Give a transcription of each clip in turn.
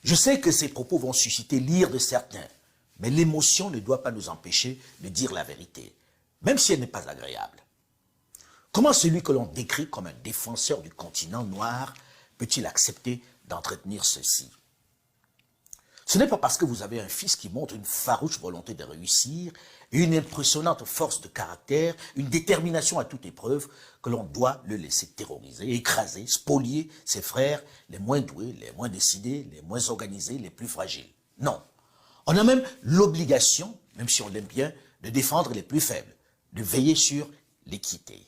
Je sais que ces propos vont susciter l'ire de certains, mais l'émotion ne doit pas nous empêcher de dire la vérité, même si elle n'est pas agréable. Comment celui que l'on décrit comme un défenseur du continent noir peut-il accepter d'entretenir ceci? Ce n'est pas parce que vous avez un fils qui montre une farouche volonté de réussir, une impressionnante force de caractère, une détermination à toute épreuve, que l'on doit le laisser terroriser, écraser, spolier ses frères les moins doués, les moins décidés, les moins organisés, les plus fragiles. Non. On a même l'obligation, même si on l'aime bien, de défendre les plus faibles, de veiller sur l'équité,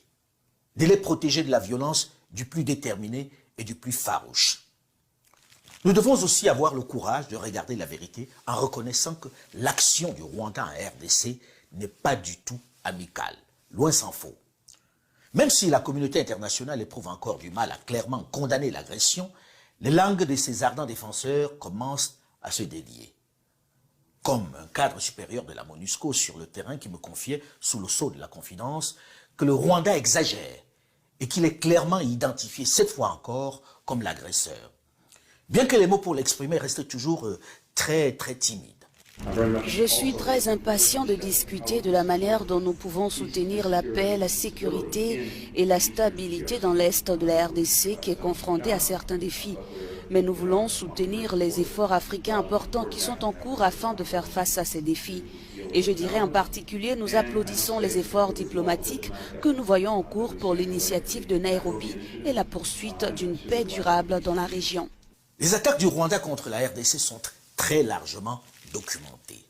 de les protéger de la violence du plus déterminé et du plus farouche. Nous devons aussi avoir le courage de regarder la vérité en reconnaissant que l'action du Rwanda en RDC n'est pas du tout amicale, loin s'en faut. Même si la communauté internationale éprouve encore du mal à clairement condamner l'agression, les langues de ces ardents défenseurs commencent à se délier. Comme un cadre supérieur de la MONUSCO sur le terrain qui me confiait, sous le sceau de la confidence, que le Rwanda exagère et qu'il est clairement identifié, cette fois encore, comme l'agresseur. Bien que les mots pour l'exprimer restent toujours très timides. Je suis très impatient de discuter de la manière dont nous pouvons soutenir la paix, la sécurité et la stabilité dans l'Est de la RDC qui est confronté à certains défis. Mais nous voulons soutenir les efforts africains importants qui sont en cours afin de faire face à ces défis. Et je dirais en particulier, nous applaudissons les efforts diplomatiques que nous voyons en cours pour l'initiative de Nairobi et la poursuite d'une paix durable dans la région. Les attaques du Rwanda contre la RDC sont très largement documentées.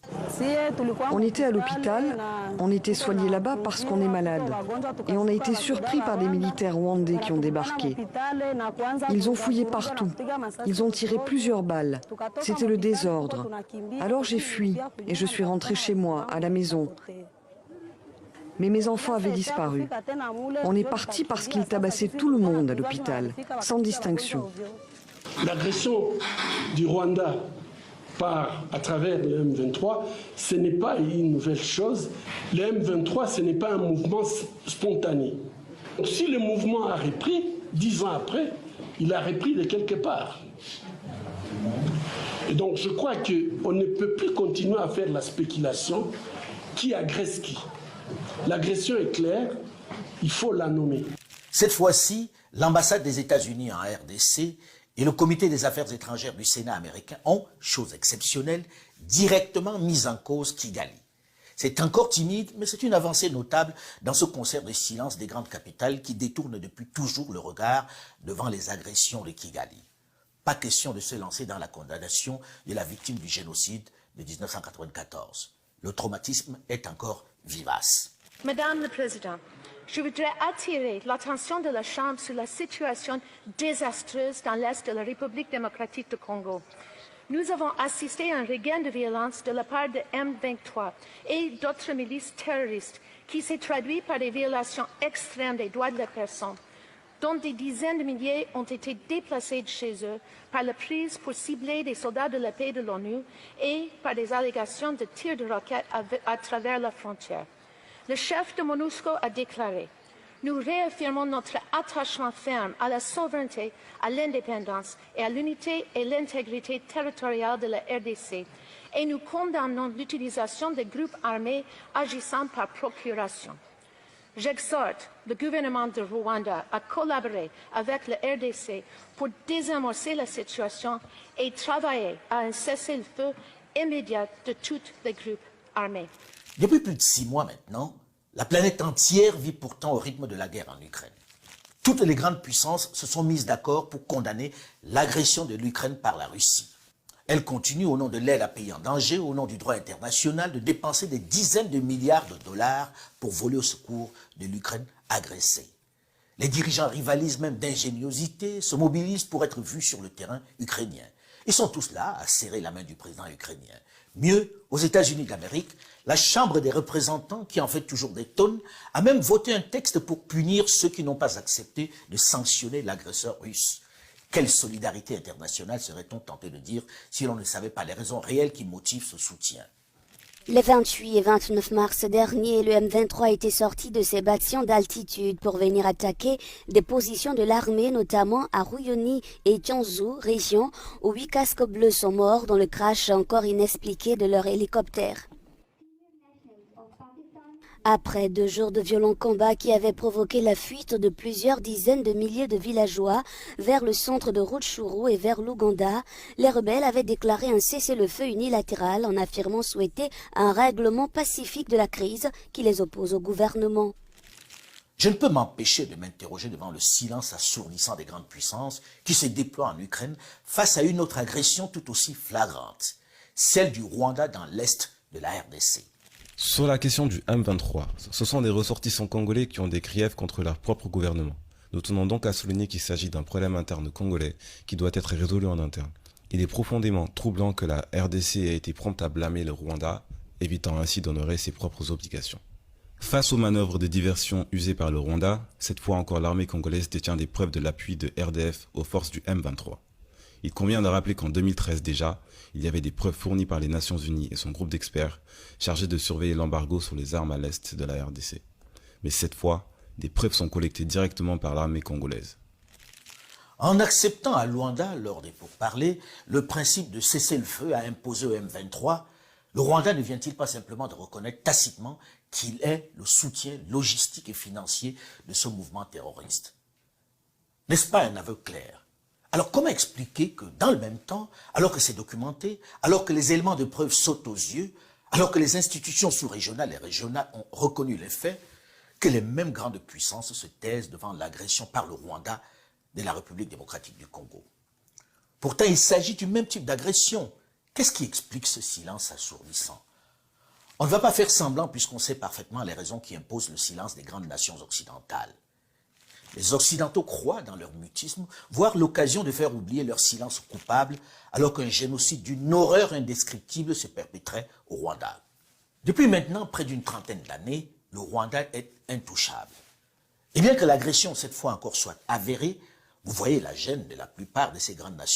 On était à l'hôpital, on était soigné là-bas parce qu'on est malade. Et on a été surpris par des militaires rwandais qui ont débarqué. Ils ont fouillé partout. Ils ont tiré plusieurs balles. C'était le désordre. Alors j'ai fui et je suis rentrée chez moi, à la maison. Mais mes enfants avaient disparu. On est parti parce qu'ils tabassaient tout le monde à l'hôpital, sans distinction. L'agression du Rwanda à travers le M23, ce n'est pas une nouvelle chose. Le M23, ce n'est pas un mouvement spontané. Donc, si le mouvement a repris, 10 ans après, il a repris de quelque part. Et donc je crois qu'on ne peut plus continuer à faire la spéculation qui agresse qui. L'agression est claire, il faut la nommer. Cette fois-ci, l'ambassade des États-Unis en RDC et le comité des affaires étrangères du Sénat américain ont, chose exceptionnelle, directement mis en cause Kigali. C'est encore timide, mais c'est une avancée notable dans ce concert de silence des grandes capitales qui détournent depuis toujours le regard devant les agressions de Kigali. Pas question de se lancer dans la condamnation de la victime du génocide de 1994. Le traumatisme est encore vivace. Madame la Présidente, je voudrais attirer l'attention de la Chambre sur la situation désastreuse dans l'Est de la République démocratique du Congo. Nous avons assisté à un regain de violence de la part de M23 et d'autres milices terroristes qui s'est traduit par des violations extrêmes des droits de la personne, dont des dizaines de milliers ont été déplacés de chez eux par la prise pour cibler des soldats de la paix de l'ONU et par des allégations de tirs de roquettes à travers la frontière. Le chef de MONUSCO a déclaré « Nous réaffirmons notre attachement ferme à la souveraineté, à l'indépendance et à l'unité et l'intégrité territoriale de la RDC et nous condamnons l'utilisation de groupes armés agissant par procuration. » J'exhorte le gouvernement de Rwanda à collaborer avec le RDC pour désamorcer la situation et travailler à un cessez-le-feu immédiat de tous les groupes armés. Depuis plus de 6 mois maintenant, la planète entière vit pourtant au rythme de la guerre en Ukraine. Toutes les grandes puissances se sont mises d'accord pour condamner l'agression de l'Ukraine par la Russie. Elles continuent, au nom de l'aide à pays en danger, au nom du droit international, de dépenser des dizaines de milliards de dollars pour voler au secours de l'Ukraine agressée. Les dirigeants rivalisent même d'ingéniosité, se mobilisent pour être vus sur le terrain ukrainien. Ils sont tous là à serrer la main du président ukrainien. Mieux, aux États-Unis d'Amérique, la Chambre des représentants, qui en fait toujours des tonnes, a même voté un texte pour punir ceux qui n'ont pas accepté de sanctionner l'agresseur russe. Quelle solidarité internationale serait-on tenté de dire si l'on ne savait pas les raisons réelles qui motivent ce soutien? Les 28 et 29 mars dernier, le M23 était sorti de ses bâtiments d'altitude pour venir attaquer des positions de l'armée, notamment à Ruyoni et Tianzhou, région où 8 casques bleus sont morts dans le crash encore inexpliqué de leur hélicoptère. Après 2 jours de violents combats qui avaient provoqué la fuite de plusieurs dizaines de milliers de villageois vers le centre de Rutshuru et vers l'Ouganda, les rebelles avaient déclaré un cessez-le-feu unilatéral en affirmant souhaiter un règlement pacifique de la crise qui les oppose au gouvernement. Je ne peux m'empêcher de m'interroger devant le silence assourdissant des grandes puissances qui se déploient en Ukraine face à une autre agression tout aussi flagrante, celle du Rwanda dans l'est de la RDC. Sur la question du M23, ce sont des ressortissants congolais qui ont des griefs contre leur propre gouvernement. Nous tenons donc à souligner qu'il s'agit d'un problème interne congolais qui doit être résolu en interne. Il est profondément troublant que la RDC ait été prompte à blâmer le Rwanda, évitant ainsi d'honorer ses propres obligations. Face aux manœuvres de diversion usées par le Rwanda, cette fois encore l'armée congolaise détient des preuves de l'appui de RDF aux forces du M23. Il convient de rappeler qu'en 2013 déjà, il y avait des preuves fournies par les Nations Unies et son groupe d'experts chargés de surveiller l'embargo sur les armes à l'est de la RDC. Mais cette fois, des preuves sont collectées directement par l'armée congolaise. En acceptant à Luanda, lors des pourparlers, le principe de cessez-le-feu à imposer au M23, le Rwanda ne vient-il pas simplement de reconnaître tacitement qu'il est le soutien logistique et financier de ce mouvement terroriste? N'est-ce pas un aveu clair? Alors comment expliquer que dans le même temps, alors que c'est documenté, alors que les éléments de preuve sautent aux yeux, alors que les institutions sous-régionales et régionales ont reconnu les faits, que les mêmes grandes puissances se taisent devant l'agression par le Rwanda de la République démocratique du Congo? Pourtant, il s'agit du même type d'agression. Qu'est-ce qui explique ce silence assourdissant? On ne va pas faire semblant puisqu'on sait parfaitement les raisons qui imposent le silence des grandes nations occidentales. Les Occidentaux croient dans leur mutisme, voire l'occasion de faire oublier leur silence coupable alors qu'un génocide d'une horreur indescriptible se perpétrait au Rwanda. Depuis maintenant près d'une trentaine d'années, le Rwanda est intouchable. Et bien que l'agression cette fois encore soit avérée, vous voyez la gêne de la plupart de ces grandes nations